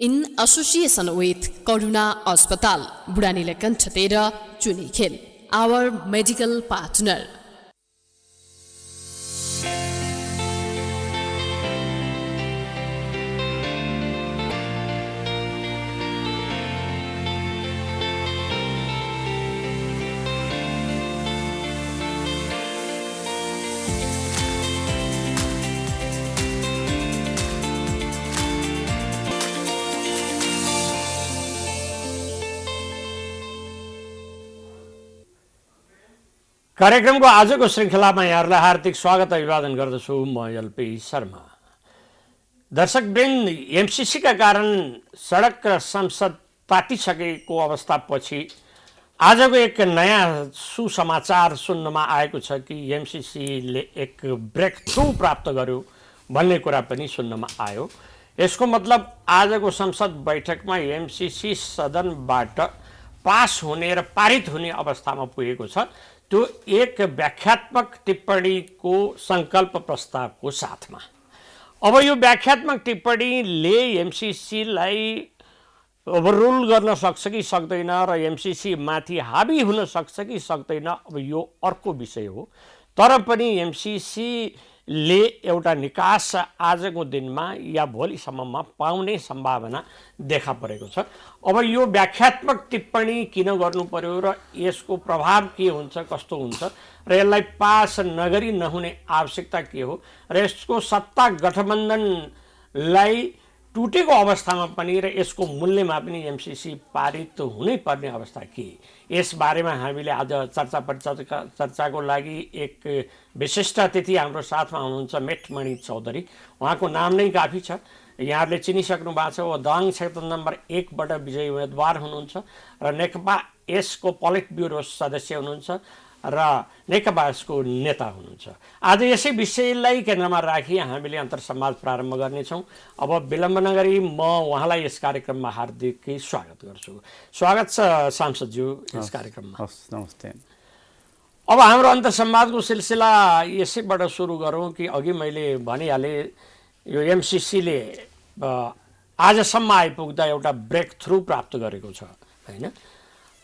In association with Karuna Hospital, Buranila Chatera, Chunikhel, our medical partner. कार्यक्रमको आजको श्रृङ्खलामा यहाँहरूलाई हार्दिक स्वागत अभिवादन गर्दछु। म एलपी शर्मा। दर्शकवृन्द, एमसिसीका कारण सडक र संसद तातिसकेको अवस्थापछि आजको एक नयाँ सुसमाचार सुन्नमा आएको छ कि एमसिसीले एक ब्रेक थ्रु प्राप्त गर्यो भन्ने कुरा पनि सुन्नमा आयो। यसको मतलब आजको संसद बैठकमा एमसिसी सदनबाट पास हुने र पारित हुने अवस्थामा पुगेको छ। त्यो एक व्याख्यात्मक टिप्पणीको सङ्कल्प प्रस्तावको साथमा। अब यो व्याख्यात्मक टिप्पणीले एमसिसीलाई ओभररुल गर्न सक्छ कि सक्दैन र एमसिसी माथि हाबी हुन सक्छ कि सक्दैन, अब यो अर्को विषय हो। तर पनि एमसिसीले एउटा निकास आजको दिनमा या भोलिसम्ममा पाउने सम्भावना देखा परेको छ। अब यो व्याख्यात्मक टिप्पणी किन गर्नु पर्यो र यसको प्रभाव के हुन्छ, कस्तो हुन्छ र यसलाई पास नगरी नहुने आवश्यकता के हो र यसको सत्ता गठबन्धनलाई टुटेको अवस्थामा पनि र यसको मूल्यमा पनि एमसिसी पारित हुनै पर्ने अवस्था के, यसबारेमा हामीले आज चर्चाको लागि एक विशिष्ट अतिथि हाम्रो साथमा हुनुहुन्छ मेटमणि चौधरी। उहाँको नाम नै काफी छ, यहाँहरूले चिनिसक्नु भएको छ। उहाँ दाङ क्षेत्र नम्बर 1 बाट विजयी उम्मेदवार हुनुहुन्छ र नेकपा यसको पोलिट ब्युरो सदस्य हुनुहुन्छ र नेकपा यसको नेता हुनुहुन्छ। आज यसै विषयलाई केन्द्रमा राखी हामीले अन्तर्संवाद प्रारम्भ गर्नेछौँ। अब विलम्ब नगरी म उहाँलाई यस कार्यक्रममा हार्दिक स्वागत गर्छु। स्वागत छ सांसदज्यू यस कार्यक्रममा। नमस्ते। अब हाम्रो अन्तर्संवादको सिलसिला यसैबाट सुरु गरौँ कि अघि मैले भनिहालेँ, यो एमसिसीले आजसम्म आइपुग्दा एउटा ब्रेक थ्रु प्राप्त गरेको छ, होइन?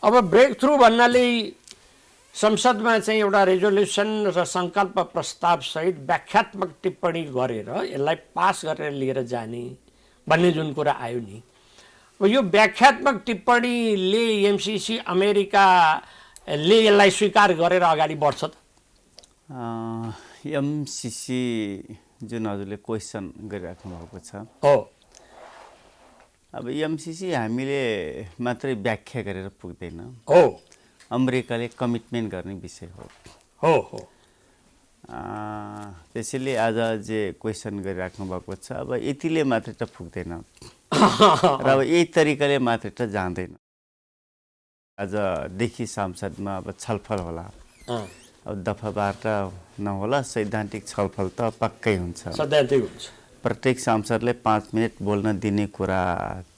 अब ब्रेक थ्रु भन्नाले संसदमा चाहिँ एउटा रेजोल्युसन र सङ्कल्प प्रस्तावसहित व्याख्यात्मक टिप्पणी गरेर यसलाई पास गरेर लिएर जाने भन्ने जुन कुरा आयो नि, यो व्याख्यात्मक टिप्पणीले एमसिसी अमेरिकाले यसलाई स्वीकार गरेर अगाडि बढ्छ त? एमसिसी जुन हजुरले क्वेसन गरिराख्नु भएको छ, हो, अब एमसिसी हामीले मात्रै व्याख्या गरेर पुग्दैन, हो, अमेरिकाले कमिटमेन्ट गर्ने विषय हो। हो हो। त्यसैले आज जे क्वेसन गरिराख्नु भएको छ, अब यतिले मात्रै त पुग्दैन र अब यही तरिकाले मात्रै त जाँदैन। आजदेखि संसदमा अब छलफल होला, अब दफावार त नहोला, सैद्धान्तिक छलफल त पक्कै हुन्छ। सैद्धान्तिक हुन्छ। प्रत्येक सांसदले 5 मिनट बोल्न दिने कुरा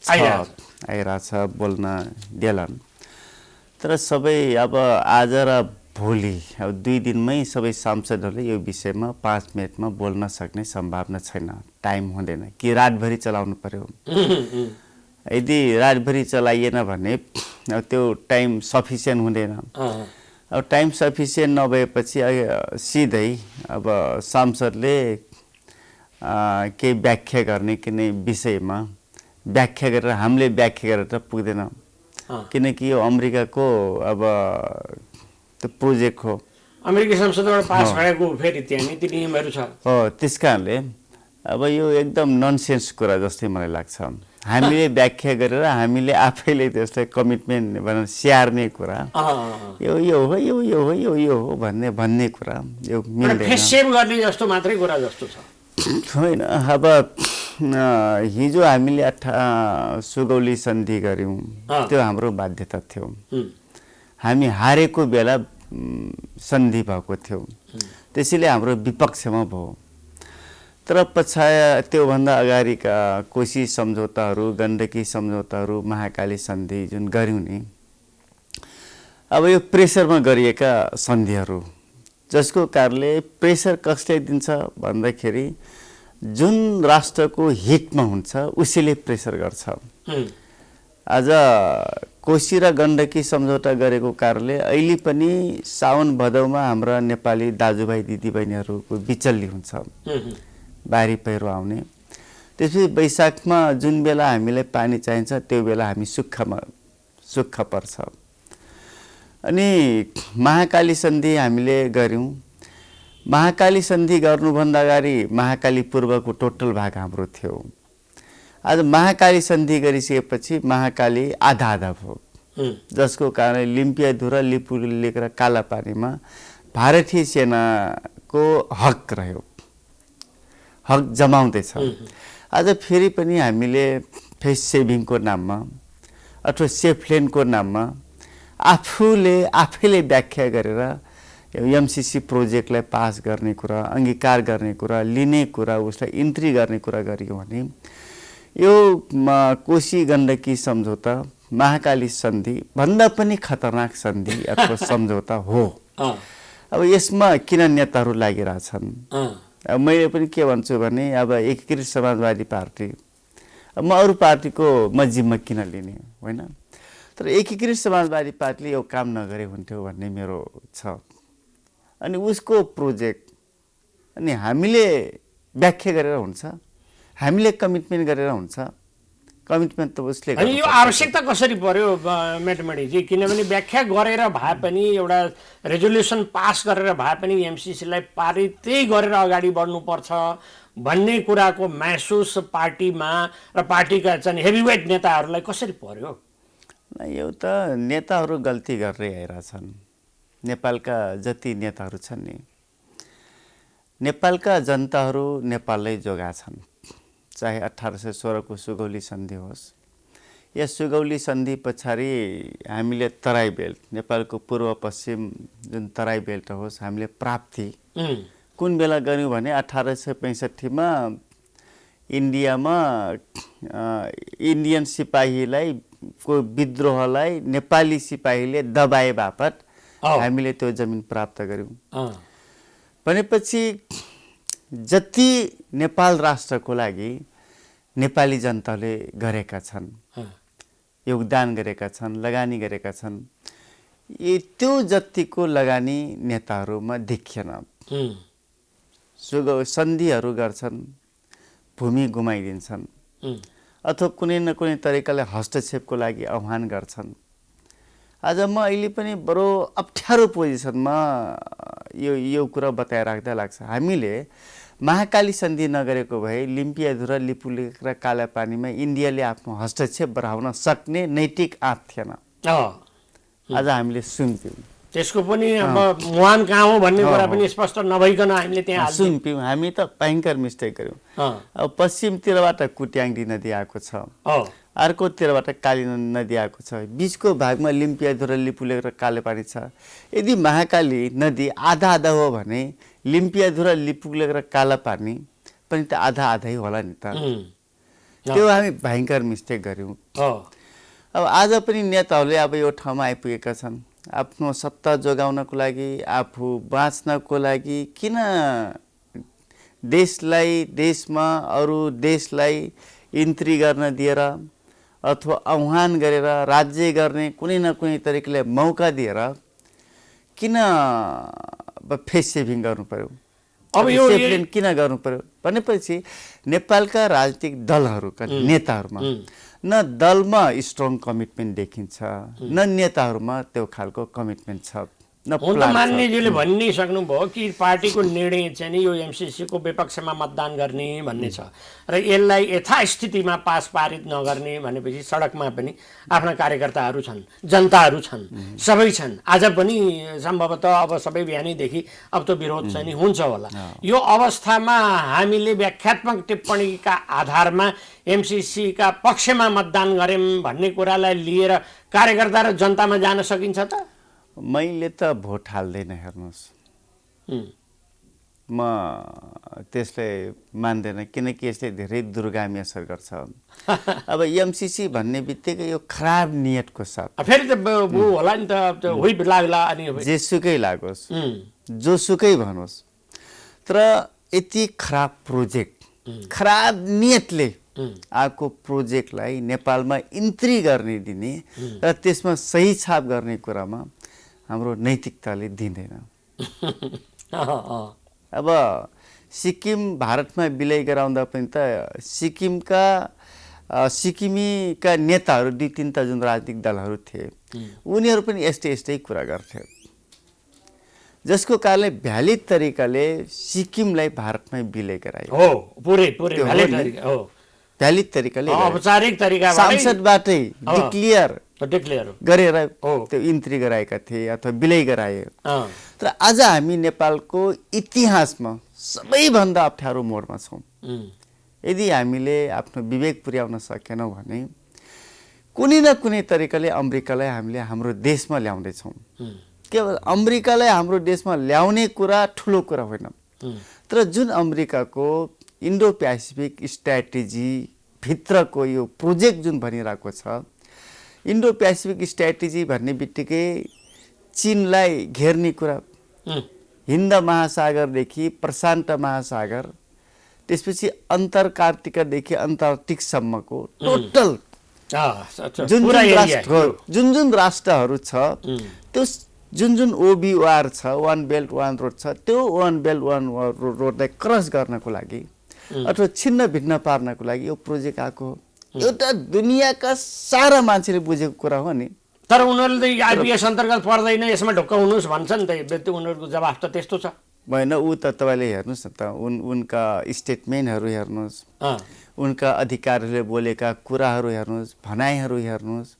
आइरहेछ, बोल्न देलान्। तर सबै अब आज र भोलि अब 2 दिनमै सबै सांसदहरूले यो विषयमा 5 मिनटमा बोल्न सक्ने सम्भावना छैन, टाइम हुँदैन कि रातभरि चलाउनु पर्यो। यदि रातभरि चलाइएन भने अब त्यो टाइम सफिसियन्ट हुँदैन। अब टाइम सफिसियन्ट नभएपछि सिधै अब सांसदले केही व्याख्या गर्ने कुनै विषयमा व्याख्या गरेर हामीले व्याख्या गरेर त पुग्दैन, किनकि यो अमेरिकाको अब त्यो प्रोजेक्ट हो। अमेरिकी संसदबाट पास भएको फेरि त्यहाँ नीति नियमहरू छ। हो, त्यस कारणले अब यो एकदम ननसेन्स कुरा जस्तै मलाई लाग्छ। हामीले व्याख्या गरेर हामीले आफैले त्यसलाई कमिटमेन्ट भनेर स्याहार्ने कुरा, यो यो हो यो यो हो यो यो हो भन्ने कुरा यो मिल्दैन। सेभ गर्ने जस्तो मात्रै कुरा जस्तो छ, होइन। अब हिजो हामीले सुगौली सन्धि गऱ्यौँ, त्यो हाम्रो बाध्यता थियो। हामी हारेको बेला सन्धि भएको थियो, त्यसैले हाम्रो विपक्षमा भयो। तर त्योभन्दा अगाडिका कोशी सम्झौताहरू, गण्डकी सम्झौताहरू, महाकाली सन्धि जुन गऱ्यौँ नि, अब यो प्रेसरमा गरिएका सन्धिहरू, जसको कारणले प्रेसर कसले दिन्छ भन्दाखेरि जुन राष्ट्रको हितमा हुन्छ उसैले प्रेसर गर्छ। आज कोशी र गण्डकी सम्झौता गरेको कारणले अहिले पनि साउन भदौमा हाम्रा नेपाली दाजुभाइ दिदीबहिनीहरूको बिचल्ली हुन्छ, बाढी पहिरो आउने। त्यसपछि वैशाखमा जुन बेला हामीलाई पानी चाहिन्छ त्यो बेला हामी सुक्ख पर्छ। अनि महाकाली सन्धि हामीले गऱ्यौँ। महाकाली सन्धि गर्नुभन्दा अगाडि महाकाली पूर्वको टोटल भाग हाम्रो थियो। आज महाकाली सन्धि गरिसकेपछि महाकाली आधा आधा भयो, जसको कारण लिम्पियाधु र लिपुलेक र कालापानीमा भारतीय सेनाको हक रह्यो, हक जमाउँदैछ। आज फेरि पनि हामीले फेस सेभिङको नाममा अथवा सेफ लेनको नाममा आफैले व्याख्या गरेर एमसीसी प्रोजेक्टलाई पास गर्ने कुरा, अङ्गीकार गर्ने कुरा, लिने कुरा, उसलाई इन्ट्री गर्ने कुरा गरियो भने यो कोशी गण्डकी सम्झौता महाकाली सन्धि भन्दा पनि खतरनाक सन्धि अथवा सम्झौता हो। अब यसमा किन नेताहरू लागिरहेछन्? मैले पनि के भन्छु भने अब एकीकृत समाजवादी पार्टी, म अरू पार्टीको म जिम्मा किन लिने होइन, तर एकीकृत समाजवादी पार्टीले यो काम नगरे हुन्थ्यो भन्ने मेरो छ। अनि उसको प्रोजेक्ट अनि हामीले व्याख्या गरेर हुन्छ, हामीले कमिटमेन्ट गरेर हुन्छ। कमिटमेन्ट त उसले अनि यो आवश्यकता कसरी पर्यो मेटमणिजी? किनभने व्याख्या गरेर भए पनि एउटा रेजोल्युसन पास गरेर भए पनि एमसीसीलाई पारित त्यही गरेर अगाडि बढ्नुपर्छ भन्ने कुराको महसुस पार्टीमा र पार्टीका चाहिँ हेभीवेट नेताहरूलाई कसरी पर्यो? यो त नेताहरू गल्ती गरेर आइरहेछन्। नेपालका जति नेताहरू छन् नि, नेपालका जनताहरू नेपाललाई जोगाछन्। चाहे 1816 को सुगौली सन्धि होस् या सुगौली सन्धि पछाडि हामीले तराई बेल्ट, नेपालको पूर्व पश्चिम जुन तराई बेल्ट होस्, हामीले प्राप्ति कुन बेला गर्यौँ भने 1865 मा इन्डियामा इन्डियन सिपाहीलाई को विद्रोहलाई नेपाली सिपाहीले दबाए बापत हामीले त्यो जमिन प्राप्त गर्यौँ। भनेपछि जति नेपाल राष्ट्रको लागि नेपाली जनताले गरेका छन्, योगदान गरेका छन्, लगानी गरेका छन्, त्यो जतिको लगानी नेताहरूमा देखिएन। सन्धिहरू गर्छन्, भूमि गुमाइदिन्छन् अथवा कुनै न कुनै तरिकाले हस्तक्षेपको लागि आह्वान गर्छन्। आज म अहिले पनि बडो अप्ठ्यारो पोजिसनमा यो कुरा बताइराख्दा लाग्छ, हामीले महाकाली सन्धि नगरेको भए लिम्पियाधु र लिपुलेक र कालापानीमा इन्डियाले आफ्नो हस्तक्षेप बढाउन सक्ने नैतिक आँट थिएन। आज हामीले सुन्थ्यौँ, त्यसको पनि अब मुहान कहाँ हो भन्ने कुरा पनि स्पष्ट नभइकन हामीले त्यहाँ सुन्थ्यौँ। हामी त भयङ्कर मिस्टेक गर्यौँ। अब पश्चिमतिरबाट कुट्याङ्डी नदी आएको छ, अर्कोतिरबाट काली नदी आएको छ, बिचको भागमा लिम्पियाधु र लिपुलेक र कालेपानी छ। यदि महाकाली नदी आधा आधा हो भने लिम्पियाधु र लिपुलेक र कालापानी पनि त आधा आधै होला नि त। त्यो हामी भयङ्कर मिस्टेक गर्यौँ। अब आज पनि नेताहरूले अब यो ठाउँमा आइपुगेका छन्, आफ्नो सत्ता जोगाउनको लागि, आफू बाँच्नको लागि किन देशलाई, देशमा अरू देशलाई इन्ट्री गर्न दिएर अथवा आह्वान गरेर राज्य गर्ने कुनै न कुनै तरिकाले मौका दिएर किन फेस सेभिङ गर्नु पर्यो, अब यो किन गर्नु पर्यो भनेपछि नेपालका राजनीतिक दलहरूका नेताहरूमा न दलमा स्ट्रङ कमिटमेन्ट देखिन्छ, न नेताहरूमा त्यो खालको कमिटमेन्ट छ। मान्यज्यूले भनि सक्नुभयो कि पार्टीको निर्णय चाहिँ नि यो एमसीसीको विपक्षमा मतदान गर्ने भन्ने छ र यसलाई यथास्थितिमा पास पारित नगर्ने भनेपछि सडकमा पनि आफ्ना कार्यकर्ताहरू छन्, जनताहरू छन्, सबै छन्। आज पनि सम्भवतः अब सबै बिहानैदेखि अब त विरोध चाहिँ नि हुन्छ होला। यो अवस्थामा हामीले व्याख्यात्मक टिप्पणीका आधारमा एमसीसीका पक्षमा मतदान गर्यौँ भन्ने कुरालाई लिएर कार्यकर्ता र जनतामा जान सकिन्छ त? मैले त भोट हाल्दैन, हेर्नुहोस्, म त्यसलाई मान्दैन, किनकि यसले धेरै दुर्गामी असर गर्छ। अब एमसीसी भन्ने बित्तिकै यो खराब नियतको साथ फेरि त होला नि त, हुइप लाग्ला अनि जेसुकै लागोस्, जोसुकै भनोस्, तर यति खराब प्रोजेक्ट खराब नियतले आएको प्रोजेक्टलाई नेपालमा इन्ट्री गर्ने दिने र त्यसमा सही छाप गर्ने कुरामा हाम्रो नैतिकताले दिँदैन। अब सिक्किम भारतमा विलय गराउँदा पनि त सिक्किमीका नेताहरू 2-3 जुन राजनीतिक दलहरू थिए उनीहरू पनि यस्तै कुरा गर्थे, जसको कारणले भ्यालिड तरिकाले सिक्किमलाई भारतमै विलय गरायो। हो, पुरै भ्यालिड तरिका हो, भ्यालिड तरिकाले औपचारिक तरिकाबाट संसदबाटै डिक्लेयर गरेर त्यो इन्ट्री गराएका थिए अथवा विलय गराए। तर आज हामी नेपालको इतिहासमा सबैभन्दा अप्ठ्यारो मोडमा छौँ। यदि हामीले आफ्नो विवेक पुर्याउन सकेनौँ भने कुनै न कुनै तरिकाले अमेरिकालाई हामीले हाम्रो देशमा ल्याउँदैछौँ। केवल अमेरिकालाई हाम्रो देशमा ल्याउने कुरा ठुलो कुरा होइन, तर जुन अमेरिकाको इन्डो पेसिफिक स्ट्र्याटेजी भित्रको यो प्रोजेक्ट जुन भनिरहेको छ, इन्डो पेसिफिक स्ट्र्याटेजी भन्ने बित्तिकै चीनलाई घेर्ने कुरा, हिन्द महासागरदेखि प्रशान्त महासागर, त्यसपछि अन्तर्कार्टिकादेखि अन्टार्कटिकसम्मको टोटल जुन राष्ट्रहरू छ त्यो जुन OBOR छ, वान बेल्ट वान रोड छ, त्यो वान बेल्ट वान रोडलाई क्रस गर्नको लागि अथवा छिन्न भिन्न पार्नको लागि यो प्रोजेक्ट आएको एउटा दुनियाँका सारा मान्छेले बुझेको कुरा हो नि। तर उनीहरूले आइपिएस अन्तर्गत पर्दैन, यसमा ढुक्क हुनुहोस् भन्छ नि त, उनीहरूको जवाफ त त्यस्तो छ भएन। ऊ त तपाईँले हेर्नुहोस् न त, उनका स्टेटमेन्टहरू हेर्नुहोस्, उनका अधिकारीहरूले बोलेका कुराहरू हेर्नुहोस्, भनाइहरू हेर्नुहोस्।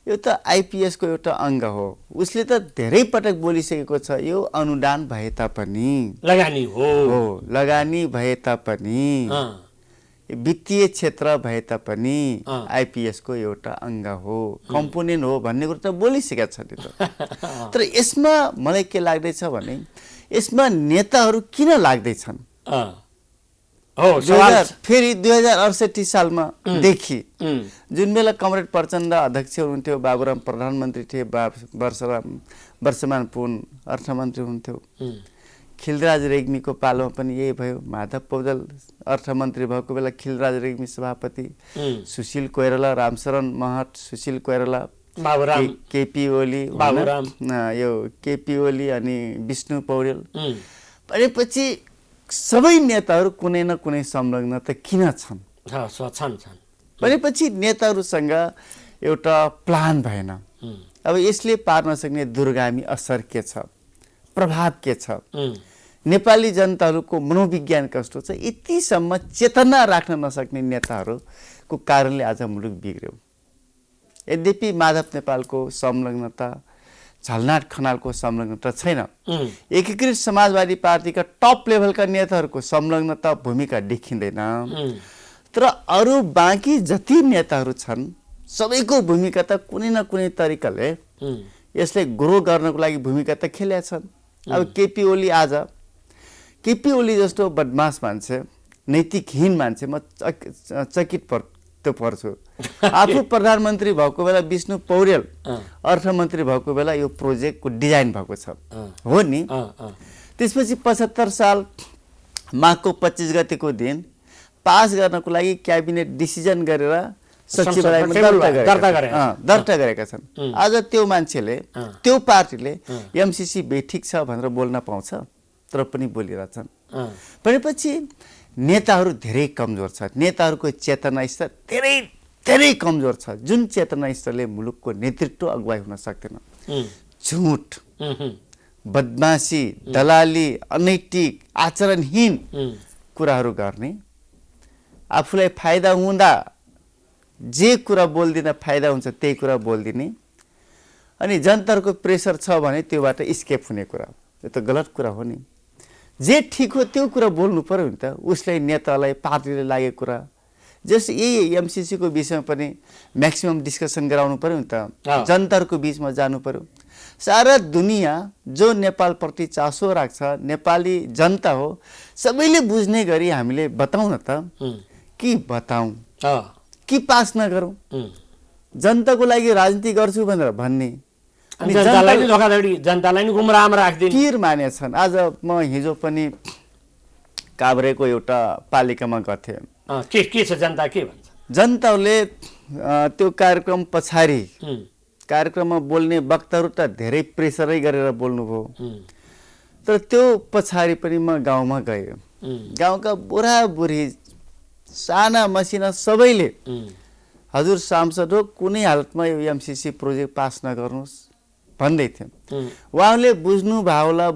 यो त आइपिएसको एउटा अङ्ग हो। उसले त धेरै पटक बोलिसकेको छ, यो अनुदान भए तापनि, लगानी भए तापनि, वित्तीय क्षेत्र भए तापनि आइपिएसको एउटा अङ्ग हो, कम्पोनेन्ट हो भन्ने कुरा त बोलिसकेका छ नि त। तर यसमा मलाई के लाग्दैछ भने यसमा नेताहरू किन लाग्दैछन्? फेरि 2068 सालमा देखि जुन बेला कमरेड प्रचण्ड अध्यक्ष हुनुहुन्थ्यो, बाबुराम प्रधानमन्त्री थिए, वर्षमान पुन अर्थमन्त्री हुनुहुन्थ्यो, खिलराज रेग्मीको पालोमा पनि यही भयो, माधव पौडेल अर्थमन्त्री भएको बेला खिलराज रेग्मी सभापति, सुशील कोइराला, रामशरण महत, सुशील कोइराला, केपी ओली, यो केपी ओली अनि विष्णु पौडेल भनेपछि सबै नेताहरू कुनै न कुनै संलग्नता किन छन् भनेपछि नेताहरूसँग एउटा प्लान भएन। अब यसले पार्न सक्ने दूरगामी असर के छ, प्रभाव के छ, नेपाली जनताहरूको मनोविज्ञान कस्तो छ, यतिसम्म चेतना राख्न नसक्ने नेताहरूको कारणले आज मुलुक बिग्र्यो। यद्यपि माधव नेपालको संलग्नता, झलनाथ खनालको संलग्नता छैन, एकीकृत समाजवादी पार्टीका टप लेभलका नेताहरूको संलग्नता भूमिका देखिँदैन, तर अरू बाँकी जति नेताहरू छन् सबैको भूमिका त कुनै न कुनै तरिकाले यसले ग्रो गर्नको लागि भूमिका त खेलेका छन्। अब केपी ओली जस्तो बदमास मान्छे, नैतिकहीन मान्छे म चकित पर्छु। आफू प्रधानमन्त्री भएको बेला विष्णु पौडेल अर्थमन्त्री भएको बेला यो प्रोजेक्टको डिजाइन भएको छ हो नि। त्यसपछि 75 साल माघको 25 गतेको दिन पास गर्नको लागि क्याबिनेट डिसिजन गरेर सचिवालयमा दर्ता गरेका छन्। आज त्यो मान्छेले, त्यो पार्टीले एमसीसी बेठिक छ भनेर बोल्न पाउँछ, तर पनि बोलिरहेछन् भनेपछि नेताहरू धेरै कमजोर छ, नेताहरूको चेतना स्तर धेरै कमजोर छ, जुन चेतना स्तरले मुलुकको नेतृत्व अगुवाई हुन सक्दैन। झुट, बदमासी, दलाली, अनैतिक, आचरणहीन कुराहरू गर्ने, आफूलाई फाइदा हुँदा जे कुरा बोल्दिन फाइदा हुन्छ त्यही कुरा बोलिदिने, अनि जनताहरूको प्रेसर छ भने त्योबाट स्केप हुने कुरा, यो त गलत कुरा हो नि। जे ठिक हो त्यो कुरा बोल्नु पर्यो नि त। उसलाई, नेतालाई, पार्टीले लागेको कुरा, जस्तो यही एमसीसीको विषयमा पनि म्याक्सिमम डिस्कसन गराउनु पर्यो नि त, जनताहरूको बिचमा जानु पर्यो। सारा दुनियाँ जो नेपालप्रति चासो राख्छ, नेपाली जनता हो, सबैले बुझ्ने गरी हामीले बताउँ न त, कि बताउँ कि पास नगरौँ। जनताको लागि राजनीति गर्छु भनेर भन्ने, जनतालाई नि गुमराहमा राख्दिने पीर मानेछन्। आज म हिजो पनि काभ्रेको एउटा पालिकामा गथे। के छ जनता के भन्छ? जनताले त्यो कार्यक्रम पछाडि कार्यक्रममा बोल्ने वक्ताहरू त धेरै प्रेसरै गरेर बोल्नुभयो, तर त्यो पछाडि पनि म गाउँमा गएँ। गाउँका बुढाबुढी साना मसिना सबैले हजुर सांसद हो, कुनै हालतमा यो एमसीसी प्रोजेक्ट पास नगर्नुहोस् भन्दै थियो। उहाँले बुझ्नु भयो होला,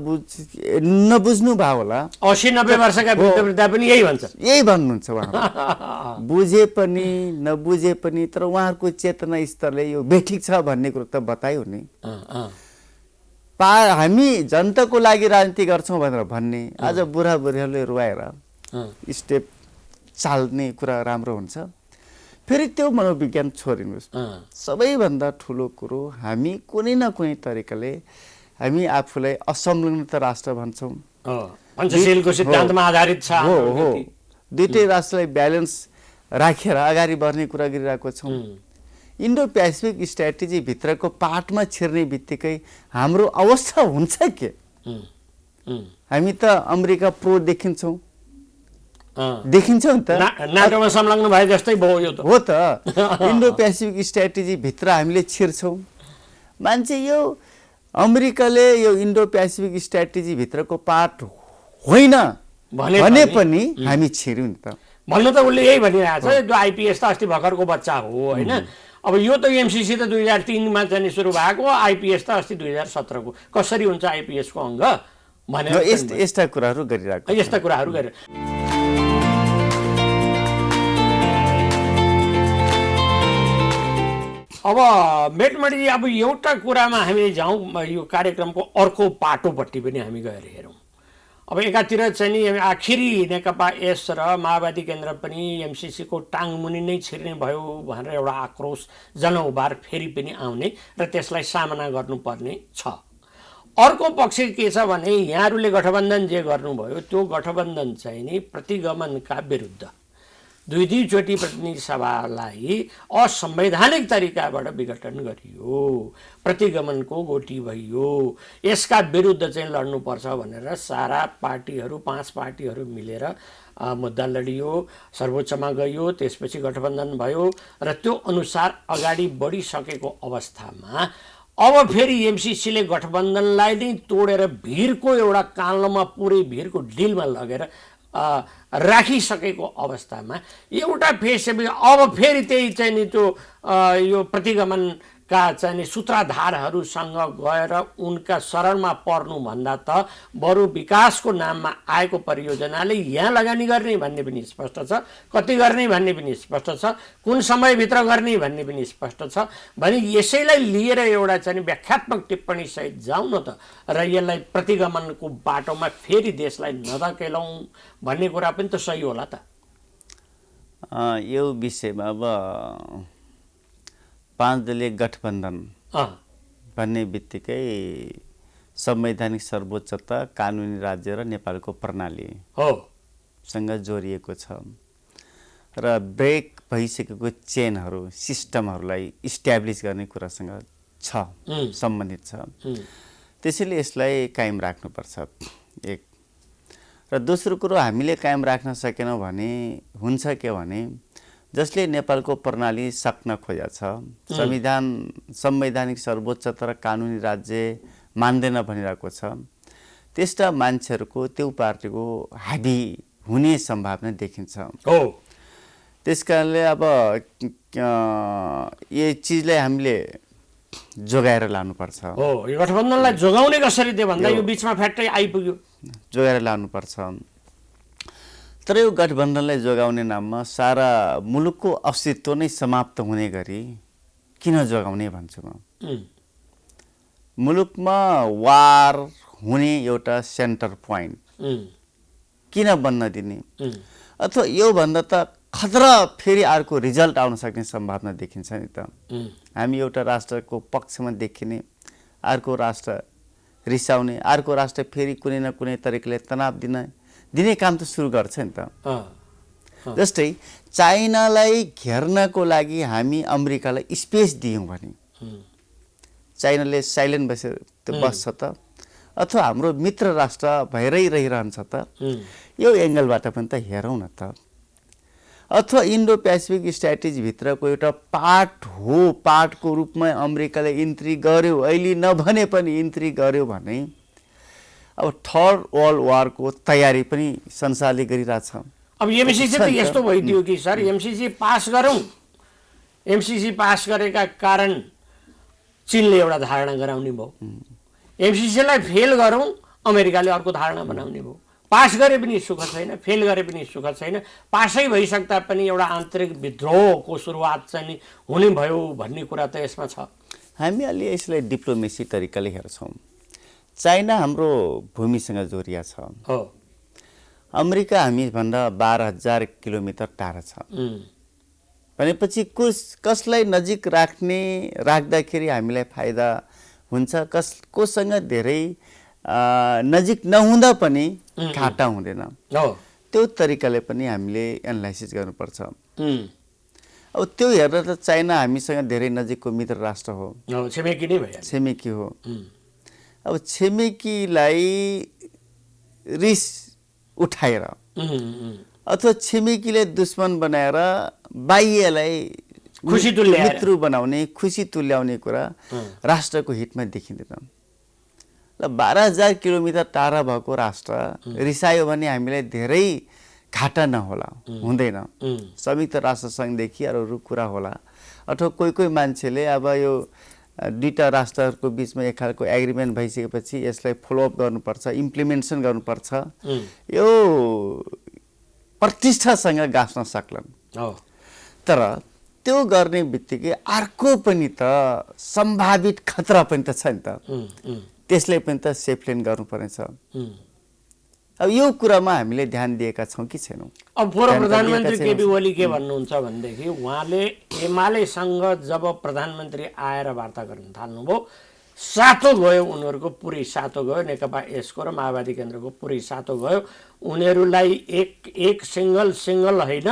नबुझ्नु भयो होला, 80-90 वर्षका वृद्ध पनि यही भन्छ, यही भन्नुहुन्छ उहाँ। बुझे पनि नबुझे पनि, तर उहाँहरूको चेतना स्तरले यो बेठिक छ भन्ने कुरो त बतायो नि। हामी जनताको लागि राजनीति गर्छौँ भनेर भन्ने, आज बुढाबुढीहरूले रुवाएर स्टेप चाल्ने कुरा राम्रो हुन्छ। फेरि त्यो मनोविज्ञान छोडिनुहोस्। सबैभन्दा ठुलो कुरो, हामी कुनै न कुनै तरिकाले हामी आफूलाई असंलग्न राष्ट्र भन्छौँ। पञ्चशीलको सिद्धान्तमा आधारित छ। हो, दुईटै राष्ट्रलाई ब्यालेन्स राखेर अगाडि बढ्ने कुरा गरिरहेको छौँ। इन्डो पेसिफिक स्ट्राटेजी भित्रको पाठमा छिर्ने बित्तिकै हाम्रो अवस्था हुन्छ के? हामी त अमेरिका प्रो देखिन्छौँ, देखिन्छ नि त, नाटोमा संलग्न भए जस्तै भयो यो त। हो त, इन्डो पेसिफिक स्ट्राटेजी भित्र हामीले छिर्छौँ। मान्छे यो अमेरिकाले यो इन्डो पेसिफिक स्ट्राटेजी भित्रको पार्ट होइन भने पनि हामी छिर्यौँ नि त। भन्नु त उसले यही भनिरहेको छ, जो आइपिएस त अस्ति भर्खरको बच्चा हो होइन। अब यो त एमसीसी त 2003 मा चाहिँ सुरु भएको, आइपिएस त अस्ति 2017 को। कसरी हुन्छ आइपिएस को अङ्ग भनेर यस्ता कुराहरू गरिरहेको, यस्ता कुराहरू गरेर। अब मेटमणि, अब एउटा कुरामा हामी जाउँ, यो कार्यक्रमको अर्को पाटोपट्टि पनि हामी गएर हेरौँ। अब एकातिर चाहिँ नि आखिरी नेकपा एस र माओवादी केन्द्र पनि एमसीसीको टाङमुनि नै छिर्ने भयो भनेर एउटा आक्रोश जनउबार फेरि पनि आउने र त्यसलाई सामना गर्नुपर्ने छ। अर्को पक्ष के छ भने यहाँहरूले गठबन्धन जे गर्नुभयो त्यो गठबन्धन चाहिँ नि प्रतिगमनका विरुद्ध, दुईचोटि प्रतिनिधि सभालाई असंवैधानिक तरिकाबाट विघटन गरियो, प्रतिगमनको गोटी भइयो, यसका विरुद्ध चाहिँ लड्नुपर्छ भनेर सारा पार्टीहरू, 5 पार्टीहरू मिलेर मुद्दा लडियो, सर्वोच्चमा गयो, त्यसपछि गठबन्धन भयो र त्यो अनुसार अगाडि बढिसकेको अवस्थामा अब फेरि एमसीसीले गठबन्धनलाई नै तोडेर भिरको एउटा कालोमा, पुरै भिरको डिलमा लगेर राखिसकेको अवस्थामा एउटा फेस अब फेरि त्यही चाहिँ नि त्यो यो प्रतिगमनका चाहिँ नि सूत्रधारहरूसँग गएर उनका शरणमा पर्नुभन्दा त बरु विकासको नाममा आएको परियोजनाले यहाँ लगानी गर्ने भन्ने पनि स्पष्ट छ, कति गर्ने भन्ने पनि स्पष्ट छ, कुन समयभित्र गर्ने भन्ने पनि स्पष्ट छ भने यसैलाई लिएर एउटा चाहिँ व्याख्यात्मक टिप्पणी सहित जाउँ न त र यसलाई प्रतिगमनको बाटोमा फेरि देशलाई नधकेलौँ भन्ने कुरा पनि त सही होला त। यो विषयमा अब 5 दलीय गठबन्धन भन्ने बित्तिकै संवैधानिक सर्वोच्चता, कानुनी राज्य र नेपालको प्रणाली सँग जोडिएको छ र ब्रेक भइसकेको चेनहरू, सिस्टमहरूलाई इस्ट्याब्लिस गर्ने कुरासँग छ, सम्बन्धित छ। त्यसैले यसलाई कायम राख्नुपर्छ, एक। र दोस्रो कुरो, हामीले कायम राख्न सकेनौँ भने हुन्छ के भने जसले नेपालको प्रणाली सक्न खोजेको छ, संवैधानिक सर्वोच्चता र कानुनी राज्य मान्दैन भनिरहेको छ, त्यस्ता मान्छेहरूको त्यो पार्टीको हाबी हुने सम्भावना देखिन्छ। त्यसकारणले अब यो चिजलाई हामीले जोगाएर लानुपर्छ। यो गठबन्धनलाई जोगाउने कसरी त्यो भन्दा यो बिचमा फ्याक्टै आइपुग्यो, जोगाएर लानुपर्छ। तर यो गठबन्धनलाई जोगाउने नाममा सारा मुलुकको अस्तित्व नै समाप्त हुने गरी किन जोगाउने भन्छु म। मुलुकमा वार हुने एउटा सेन्टर पोइन्ट किन बन्न दिने, अथवा योभन्दा त खतरा फेरि अर्को रिजल्ट आउन सक्ने सम्भावना देखिन्छ नि त। हामी एउटा राष्ट्रको पक्षमा देखिने, अर्को राष्ट्र रिसाउने, अर्को राष्ट्र फेरि कुनै न कुनै तरिकाले तनाव दिने काम त सुरु गर्छ नि त। जस्तै चाइनालाई घेर्नको लागि हामी अमेरिकालाई स्पेस दियौँ भने चाइनाले साइलेन्ट बस्छ त, अथवा हाम्रो मित्र राष्ट्र भएरै रहिरहन्छ त यो एङ्गलबाट पनि त हेरौँ न त। अथवा इन्डो पेसिफिक स्ट्राटेजीभित्रको एउटा पार्ट हो, पार्टको रूपमा अमेरिकाले इन्ट्री गर्यो, अहिले नभने पनि इन्ट्री गर्यो भने अब थर्ड वर्ल्ड वारको तयारी पनि संसारले गरिरहेछ। अब एमसिसी त यस्तो भइदियो कि सर, एमसिसी पास गरौँ, एमसिसी पास गरेका कारण चीनले एउटा धारणा गराउने भयो, एमसिसीलाई फेल गरौँ अमेरिकाले अर्को धारणा बनाउने भयो। पास गरे पनि सुख छैन, फेल गरे पनि सुख छैन, पासै भइसक्दा पनि एउटा आन्तरिक विद्रोहको सुरुवात चाहिँ नि हुने भयो भन्ने कुरा त यसमा छ। हामी अलि यसलाई डिप्लोमेसी तरिकाले हेर्छौँ। चाइना हाम्रो भूमिसँग जोडिया छ, हो, अमेरिका हामीभन्दा 12,000 किलोमिटर टाढा छ भनेपछि कसलाई नजिक राख्दाखेरि हामीलाई फाइदा हुन्छ, कोसँग धेरै नजिक नहुँदा पनि घाटा हुँदैन, त्यो तरिकाले पनि हामीले एनालाइसिस गर्नुपर्छ। अब त्यो हेर्दा त चाइना हामीसँग धेरै नजिकको मित्र राष्ट्र हो, छिमेकी नै भयो, छिमेकी हो। अब छिमेकीलाई रिस उठाएर अथवा छिमेकीले दुश्मन बनाएर बाह्यलाई खुसी तुल्याएर मित्र बनाउने, खुसी तुल्याउने कुरा राष्ट्रको हितमा देखिँदैन। ल 12,000 किलोमिटर टाढा भएको राष्ट्र रिसायो भने हामीलाई धेरै घाटा नहोला, हुँदैन। संयुक्त राष्ट्र सङ्घदेखि अरू कुरा होला, अथवा कोही मान्छेले अब यो दुईटा राष्ट्रहरूको बिचमा एक खालको एग्रिमेन्ट भइसकेपछि यसलाई फलोअप गर्नुपर्छ, इम्प्लिमेन्टेसन गर्नुपर्छ, यो प्रतिष्ठासँग गाँच्न सक्लान्। तर त्यो गर्ने बित्तिकै अर्को पनि त सम्भावित खतरा पनि त छ नि त, त्यसले पनि त सेफलेन गर्नुपर्नेछ। अब यो कुरामा हामीले ध्यान दिएका छौँ कि छैनौँ? अब पूर्व प्रधानमन्त्री केपी ओली के भन्नुहुन्छ भनेदेखि उहाँले एमालेसँग जब प्रधानमन्त्री आएर वार्ता गर्न थाल्नुभयो, सातो गयो, उनीहरूको पुरै सातो गयो, नेकपा यसको र माओवादी केन्द्रको पुरै सातो गयो। उनीहरूलाई एक सिङ्गल होइन,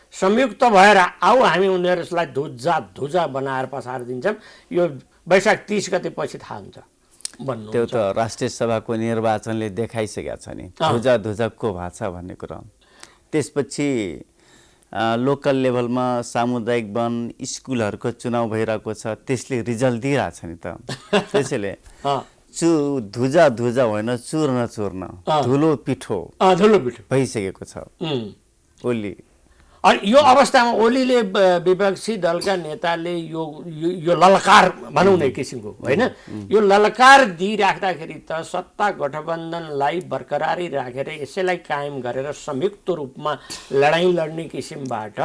संयुक्त भएर आऊ हामी उनीहरूलाई धुजा बनाएर पसार दिन्छौँ, यो वैशाख 30 गते पछि थाहा हुन्छ भन्नु। त्यो त राष्ट्रिय सभाको निर्वाचनले देखाइसकेको छ नि, धुजा को भएको छ भन्ने कुरा। त्यसपछि लोकल लेभलमा सामुदायिक वन स्कुलहरूको चुनाव भइरहेको छ, त्यसले रिजल्ट दिइरहेछ नि त। त्यसैले धुजा होइन, चूर्ण धुलो पिठो भइसकेको छ ओली। अनि यो अवस्थामा ओलीले विपक्षी दलका नेताले यो ललकार भनौँ न एक किसिमको होइन, यो ललकार दिइराख्दाखेरि त सत्ता गठबन्धनलाई बरकरारी राखेर यसैलाई कायम गरेर संयुक्त रूपमा लडाइँ लड्ने किसिमबाट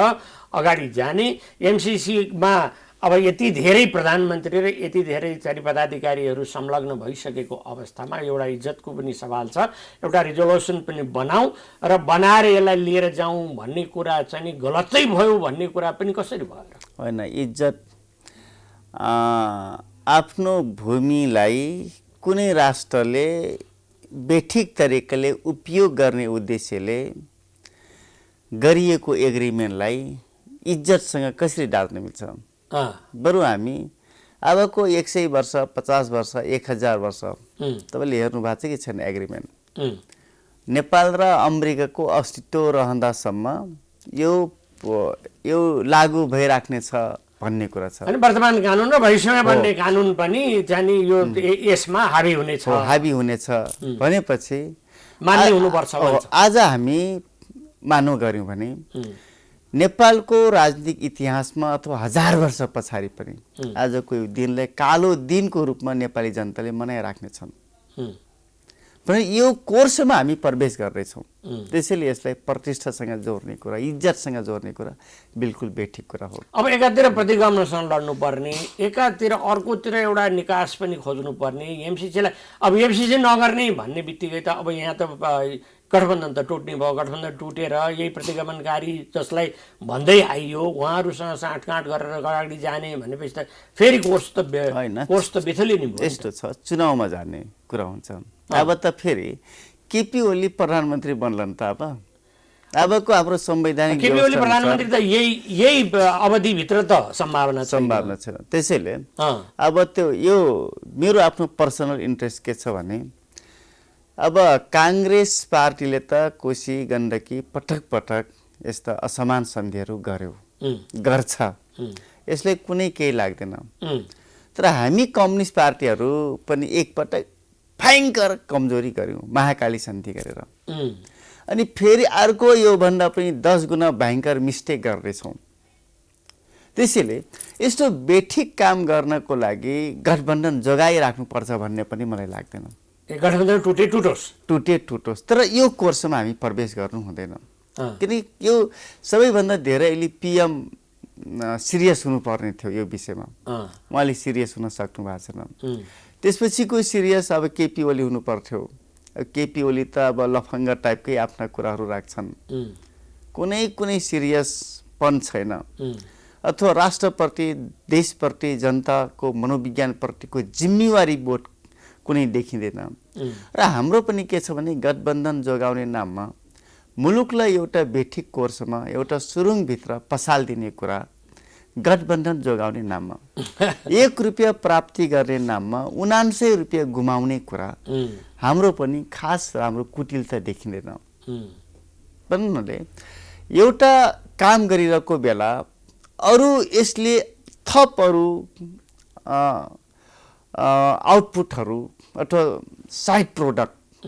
अगाडि जाने, एमसिसीमा अब यति धेरै प्रधानमन्त्री र यति धेरै चाहिँ पदाधिकारीहरू संलग्न भइसकेको अवस्थामा एउटा इज्जतको पनि सवाल छ, एउटा रिजोल्युसन पनि बनाऊ र बनाएर यसलाई लिएर जाउँ भन्ने कुरा चाहिँ नि गलतै भयो भन्ने कुरा पनि कसरी भयो? होइन, इज्जत आफ्नो भूमिलाई कुनै राष्ट्रले बेठिक तरिकाले उपयोग गर्ने उद्देश्यले गरिएको एग्रिमेन्टलाई इज्जतसँग कसरी डाल्न मिल्छ? बरु हामी अबको 100 वर्ष, 50 वर्ष, 1000 वर्ष तपाईँले हेर्नु भएको छ कि छैन एग्रिमेन्ट? नेपाल र अमेरिकाको अस्तित्व रहँदासम्म यो लागू भइराख्ने छ भन्ने कुरा छ। अनि वर्तमान कानुन र भविष्यमा बन्ने कानुन पनि जानी यो यसमा हाबी हुनेछ भनेपछि मान्य हुनुपर्छ। आज हामी मानौ गर्यौँ भने नेपालको राजनीतिक इतिहासमा अथवा 1000 वर्ष पछाडि पनि आजको यो दिनलाई कालो दिनको रूपमा नेपाली जनताले मनाइराख्नेछन् भने यो कोर्समा हामी प्रवेश गर्दैछौँ। त्यसैले यसलाई प्रतिष्ठासँग जोड्ने कुरा, इज्जतसँग जोड्ने कुरा बिल्कुल बेठिक कुरा हो। अब एकातिर प्रतिगमनसँग लड्नुपर्ने, एकातिर अर्कोतिर एउटा निकास पनि खोज्नुपर्ने, एमसिसीलाई अब एमसिसी नगर्ने भन्ने बित्तिकै त अब यहाँ त गठबन्धन त टुट्ने भयो, गठबन्धन टुटेर यही प्रतिगमनकारी जसलाई भन्दै आइयो उहाँहरूसँग साँठगाँठ गरेर अगाडि जाने भनेपछि त फेरि कोर्स त बिथलिने भयो। यस्तो छ, चुनावमा जाने कुरा हुन्छ। अब त फेरि केपी ओली प्रधानमन्त्री बन्लन त अबको हाम्रो संवैधानिक केपी ओली प्रधानमन्त्री त यही अवधिभित्र त सम्भावना छैन। त्यसैले अब त्यो यो मेरो आफ्नो पर्सनल इन्ट्रेस्ट के छ भने अब काङ्ग्रेस पार्टीले त कोशी गण्डकी पटक पटक यस्ता असमान सन्धिहरू गर्छ यसले कुनै केही लाग्दैन तर हामी कम्युनिस्ट पार्टीहरू पनि एकपटक भयङ्कर कमजोरी गर्यौँ महाकाली सन्धि गरेर अनि फेरि अर्को योभन्दा पनि 10 गुणा भयङ्कर मिस्टेक गर्दैछौँ त्यसैले यस्तो बेठिक काम गर्नको लागि गठबन्धन जोगाइराख्नुपर्छ भन्ने पनि मलाई लाग्दैन गठबन्धन टुटे टुटोस् तर यो कोर्समा हामी प्रवेश गर्नु हुँदैन किनकि यो सबैभन्दा धेरै अहिले पिएम सिरियस हुनुपर्ने थियो यो विषयमा उहाँले सिरियस हुन सक्नु भएको छैन त्यसपछिको सिरियस अब केपी ओली हुनु पर्थ्यो केपी ओली त अब लफङ्गा टाइपकै आफ्ना कुराहरू राख्छन् कुनै सिरियसपन छैन अथवा राष्ट्रप्रति देशप्रति जनताको मनोविज्ञानप्रतिको जिम्मेवारी बोध कुनै देखिँदैन र हाम्रो पनि के छ भने गठबन्धन जोगाउने नाममा मुलुकलाई एउटा बेठिक कोर्समा एउटा सुरुङभित्र पसालिदिने कुरा गठबन्धन जोगाउने नाममा 1 रुपियाँ प्राप्ति गर्ने नाममा 79 रुपियाँ गुमाउने कुरा हाम्रो पनि खास राम्रो कुटिलता देखिँदैन भन्नाले एउटा काम गरिरहेको बेला अरू यसले थप अरू आउटपुटहरू अथवा साइड प्रोडक्ट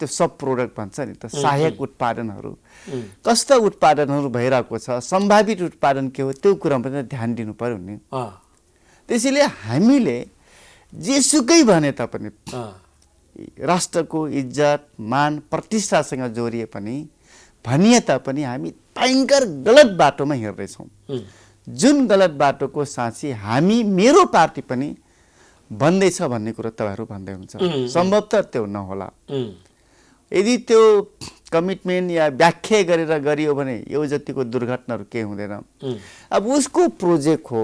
त्यो सब प्रोडक्ट भन्छ नि त सहायक उत्पादनहरू कस्ता उत्पादनहरू भइरहेको छ सम्भावित उत्पादन के हो त्यो कुरामा पनि ध्यान दिनु पर्यो नि त्यसैले हामीले जेसुकै भने तापनि राष्ट्रको इज्जत मान प्रतिष्ठासँग जोडिए पनि भनिए तापनि हामी भयङ्कर गलत बाटोमा हिँड्दैछौँ जुन गलत बाटोको साँची हामी मेरो पार्टी पनि भन्दैछ भन्ने कुरो तपाईँहरू भन्दै हुन्छ सम्भवतः त्यो नहोला यदि त्यो कमिटमेन्ट या व्याख्या गरेर गरियो भने यो जतिको दुर्घटनाहरू केही हुँदैन अब उसको प्रोजेक्ट हो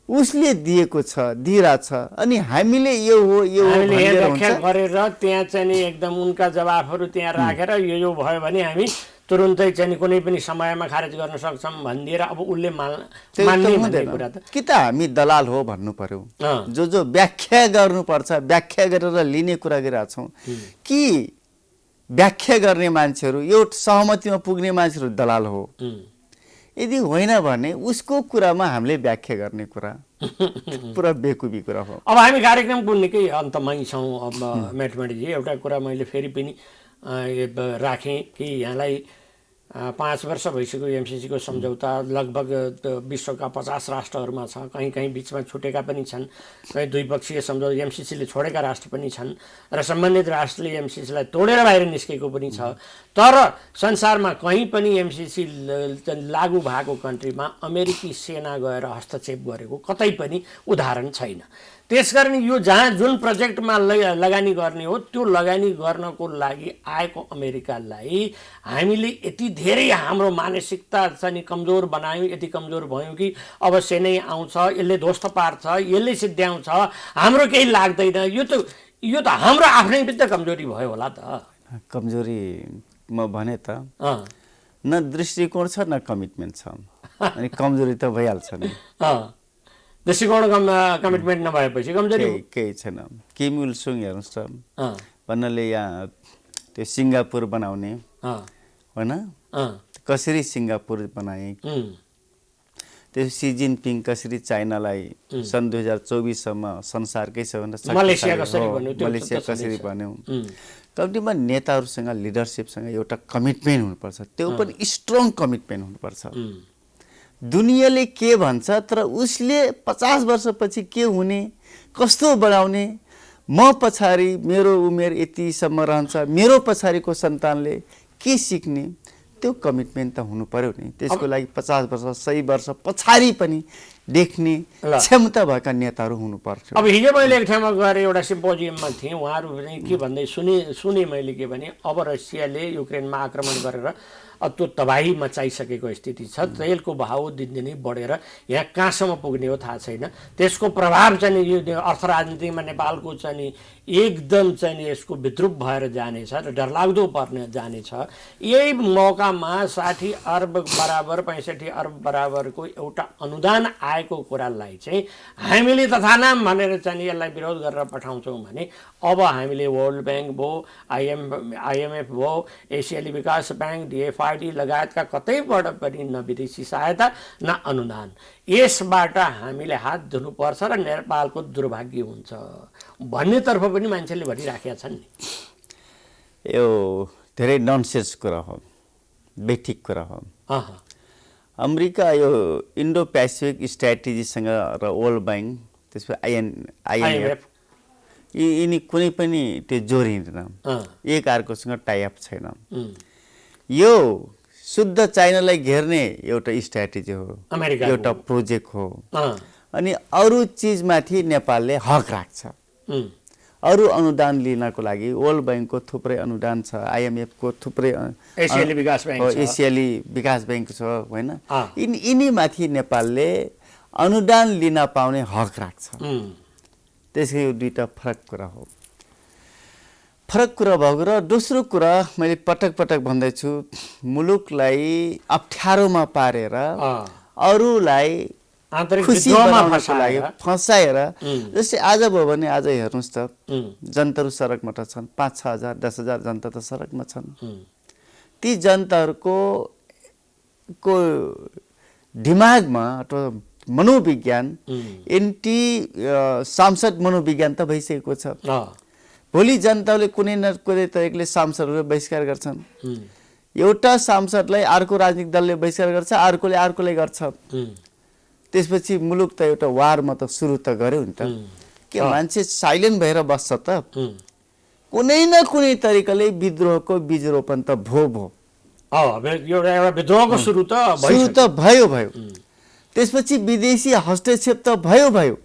उसले दिएको छ दिइरहेछ अनि हामीले यो हो व्याख्या गरेर त्यहाँ चाहिँ एकदम उनका जवाफहरू त्यहाँ राखेर यो भयो भने हामी तुरुन्तै चाहिँ कुनै पनि समयमा खारेज गर्न सक्छौँ भनिदिएर अब उसले मान्ने भन्ने कुरा त कि त हामी दलाल हो भन्नु पर्यो जो व्याख्या गर्नुपर्छ व्याख्या गरेर लिने कुरा गरिरहेछौँ कि व्याख्या गर्ने मान्छेहरू यो सहमतिमा पुग्ने मान्छेहरू दलाल हो यदि होइन भने उसको कुरामा हामीले व्याख्या गर्ने कुरा पुरा बेकुबी कुरा हो अब हामी कार्यक्रमको निकै अन्तमै छौँ अब म्याथमेटिक्स एउटा कुरा मैले फेरि पनि राखेँ कि यहाँलाई 5 वर्ष भइसक्यो एमसिसीको सम्झौता लगभग विश्वका 50 राष्ट्रहरूमा छ कहीँ कहीँ बिचमा छुटेका पनि छन् कहीँ द्विपक्षीय सम्झौता एमसिसीले छोडेका राष्ट्र पनि छन् र सम्बन्धित राष्ट्रले एमसिसीलाई तोडेर बाहिर निस्केको पनि छ तर संसारमा कहीँ पनि एमसिसी लागू भएको कन्ट्रीमा अमेरिकी सेना गएर हस्तक्षेप गरेको कतै पनि उदाहरण छैन त्यसकारण यो जहाँ जुन प्रोजेक्टमा लगानी गर्ने हो त्यो लगानी गर्नको लागि आएको अमेरिकालाई हामीले यति धेरै हाम्रो मानसिकता चाहिँ कमजोर बनायौँ यति कमजोर भयौँ कि अब सेनै आउँछ यसले ध्वस्त पार्छ यसले सिद्ध्याउँछ हाम्रो केही लाग्दैन यो त हाम्रो आफ्नै पनि त कमजोरी भयो होला त कमजोरी म भने त न दृष्टिकोण छ न कमिटमेन्ट छ अनि कमजोरी त भइहाल्छ नि दृष्टिकोण कमिटमेन्ट नभएपछि कमजोरी केही छैन किम इल सुङ हेर्नुहोस् त भन्नाले यहाँ त्यो सिङ्गापुर बनाउने होइन कसरी सिङ्गापुर बनाए त्यो सी जिनपिङ कसरी चाइनालाई सन् 2024सम्म संसारकै सबभन्दा मलेसिया कसरी बन्यो कम्तीमा नेताहरूसँग लिडरसिपसँग एउटा कमिटमेन्ट हुनुपर्छ त्यो पनि स्ट्रङ कमिटमेन्ट हुनुपर्छ दुनियाँले के भन्छ तर उसले 50 वर्षपछि के हुने कस्तो बनाउने म पछाडि मेरो उमेर यतिसम्म रहन्छ मेरो पछाडिको सन्तानले के सिक्ने त्यो कमिटमेन्ट त हुनु पर्यो नि त्यसको लागि 50 वर्ष 100 वर्ष पछाडि पनि देख्ने क्षमता भएका नेताहरू हुनुपर्छ अब हिजो मैले एक ठाउँमा गएर एउटा सिम्पोजियममा थिएँ उहाँहरू के भन्दै सुने मैले के भने अब रसियाले युक्रेनमा आक्रमण गरेर त्यो तबाही मचाइसकेको स्थिति छ। तेलको भाउ दिनदिनै बढेर यहाँ कहाँसम्म पुग्ने हो थाहा छैन। त्यसको प्रभाव चाहिँ यो अर्थ राजनीतिमा नेपालको चाहिँ एकदम चाहिँ यसको विद्रूप भएर जानेछ र डरलाग्दो पर्ने जानेछ। यही मौकामा 60 अर्ब बराबर 65 अर्ब बराबरको एउटा अनुदान आएको कुरालाई चाहिँ हामीले तथा नाम भनेर चाहिँ यसलाई विरोध गरेर पठाउँछौँ भने अब हामीले वर्ल्ड ब्याङ्क भयो, आइएमएफ भयो, एसियाली विकास ब्याङ्क, DFID लगायतका कतैबाट पनि न विदेशी सहायता न अनुदान, यसबाट हामीले हात धुनुपर्छ र नेपालको दुर्भाग्य हुन्छ भन्नेतर्फ पनि मान्छेले भनिराखेका छन् नि। यो धेरै ननसेन्स कुरा हो, बेठिक कुरा हो। अमेरिका यो इन्डो पेसिफिक स्ट्राटेजीसँग र वर्ल्ड ब्याङ्क त्यसपछि आइएमएफ यिनी कुनै पनि त्यो जोडिँदैन, एक अर्कोसँग टाइअप छैन। यो शुद्ध चाइनालाई घेर्ने एउटा स्ट्राटेजी हो, एउटा प्रोजेक्ट हो। अनि अरू चिजमाथि नेपालले हक राख्छ। अरू अनुदान लिनको लागि वर्ल्ड ब्याङ्कको थुप्रै अनुदान छ, आइएमएफको थुप्रै एसियाली विकास ब्याङ्क छ होइन। यिनीमाथि नेपालले अनुदान लिन पाउने हक राख्छ। त्यसै यो दुईटा फरक कुरा हो। फरक कुरा भएको र दोस्रो कुरा मैले पटक पटक भन्दैछु, मुलुकलाई अप्ठ्यारोमा पारेर अरूलाई खुसी बनाउनको लागि फसाएर, जस्तै आज भयो भने आज हेर्नुहोस् त जनताहरू सडकमा त छन्, 5-6 हजार 10 हजार जनता त सडकमा छन्। ती जनताहरूको दिमागमा अथवा मनोविज्ञान एन्टी सांसद मनोविज्ञान त भइसकेको छ। भोलि जनताले कुनै न कुनै तरिकाले सांसदहरू बहिष्कार गर्छन्। एउटा सांसदलाई अर्को राजनीतिक दलले बहिष्कार गर्छ, अर्कोले अर्कोले गर्छ। त्यसपछि मुलुक त एउटा वारमा त सुरु त गर्यो नि त। के मान्छे साइलेन्ट भएर बस्छ त? कुनै न कुनै तरिकाले विद्रोहको बीज रोपन त भो एउटा विद्रोहको सुरु त भयो। त्यसपछि विदेशी हस्तक्षेप त भयो।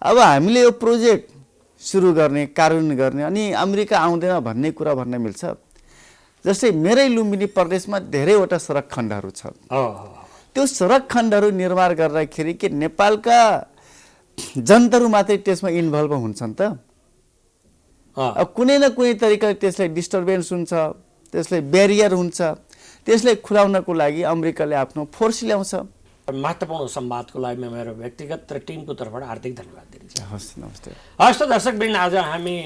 अब हामीले यो प्रोजेक्ट सुरु गर्ने, कार्यान्वयन गर्ने, अनि अमेरिका आउँदैन भन्ने कुरा भन्न मिल्छ। जस्तै मेरै लुम्बिनी प्रदेशमा धेरैवटा सडक खण्डहरू छन्। त्यो सडक खण्डहरू निर्माण गर्दाखेरि के नेपालका जनताहरू मात्रै त्यसमा इन्भल्भ हुन्छन् त? अब कुनै न कुनै तरिकाले त्यसलाई डिस्टर्बेन्स हुन्छ, त्यसलाई ब्यारियर हुन्छ। त्यसलाई खुलाउनको लागि अमेरिकाले आफ्नो फोर्स ल्याउँछ। महत्त्वपूर्ण संवादको लागि म मेरो व्यक्तिगत र टिमको तर्फबाट हार्दिक धन्यवाद दिन्छु। हस्, नमस्ते। हस् त दर्शकवृन्द, आज हामी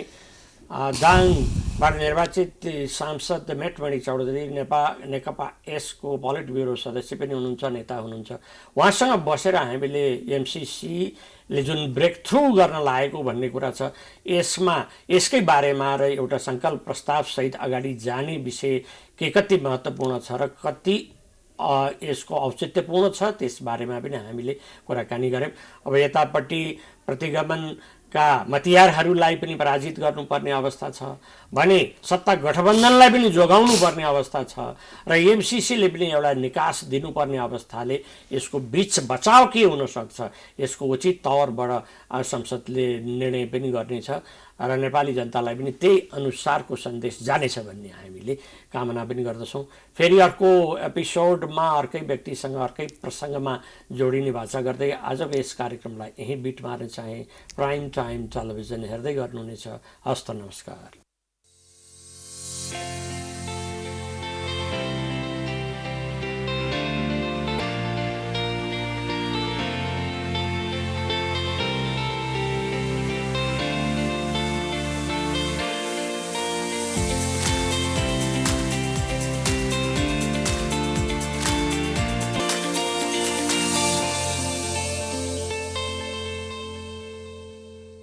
दाङबाट निर्वाचित सांसद मेटमणि चौधरी नेकपा यसको पोलिट ब्युरो सदस्य पनि हुनुहुन्छ, नेता हुनुहुन्छ। उहाँसँग बसेर हामीले एमसिसीले जुन ब्रेक थ्रु गर्न लागेको भन्ने कुरा छ, यसकै बारेमा र एउटा सङ्कल्प प्रस्तावसहित अगाडि जाने विषय के कति महत्त्वपूर्ण छ र कति यसको औचित्यपूर्ण छ, त्यसबारेमा पनि हामीले कुराकानी गऱ्यौँ। अब यतापट्टि प्रतिगमनका मतियारहरूलाई पनि पराजित गर्नुपर्ने अवस्था छ भने सत्ता गठबन्धनलाई पनि जोगाउनु पर्ने अवस्था छ र एमसिसीले पनि एउटा निकास दिनुपर्ने अवस्थाले यसको बीच बचाव के हुनसक्छ, यसको उचित तौरबाट संसदले निर्णय पनि गर्नेछ र नेपाली जनतालाई पनि त्यही अनुसारको सन्देश जानेछ भन्ने हामीले कामना पनि गर्दछौँ। फेरि अर्को एपिसोडमा अर्कै व्यक्तिसँग अर्कै प्रसङ्गमा जोडिने भाषा गर्दै आजको यस कार्यक्रमलाई यहीँ बिट मार्न चाहे। प्राइम टाइम टेलिभिजन हेर्दै गर्नुहुनेछ। हस्त नमस्कार।